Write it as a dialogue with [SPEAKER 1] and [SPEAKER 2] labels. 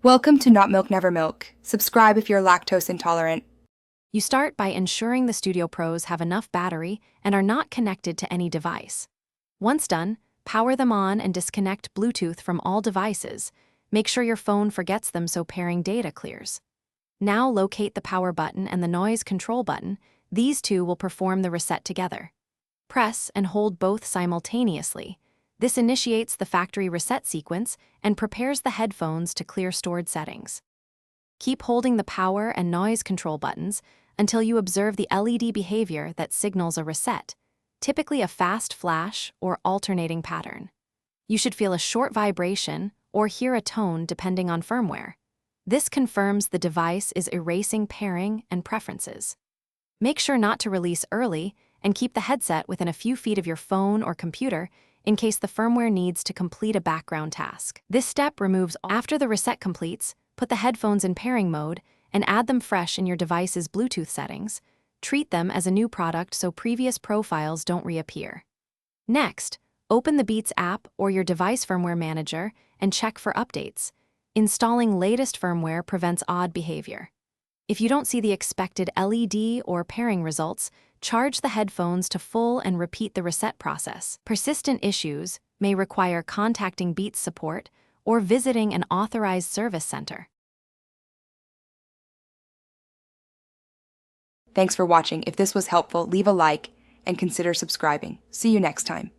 [SPEAKER 1] Welcome to Not Milk Never Milk. Subscribe if you're lactose intolerant.
[SPEAKER 2] You start by ensuring the Studio Pros have enough battery and are not connected to any device. Once done, power them on and disconnect Bluetooth from all devices. Make sure your phone forgets them so pairing data clears. Now locate the power button and the noise control button. These two will perform the reset together. Press and hold both simultaneously. This initiates the factory reset sequence and prepares the headphones to clear stored settings. Keep holding the power and noise control buttons until you observe the LED behavior that signals a reset, typically a fast flash or alternating pattern. You should feel a short vibration or hear a tone depending on firmware. This confirms the device is erasing pairing and preferences. Make sure not to release early and keep the headset within a few feet of your phone or computer in case the firmware needs to complete a background task. This step removes after the reset completes. Put the headphones in pairing mode and add them fresh in your device's Bluetooth settings. Treat them as a new product so previous profiles don't reappear. Next, open the Beats app or your device firmware manager and check for updates. Installing latest firmware prevents odd behavior. If you don't see the expected LED or pairing results, charge the headphones to full and repeat the reset process. Persistent issues may require contacting Beats support or visiting an authorized service center.
[SPEAKER 1] Thanks for watching. If this was helpful, leave a like and consider subscribing. See you next time.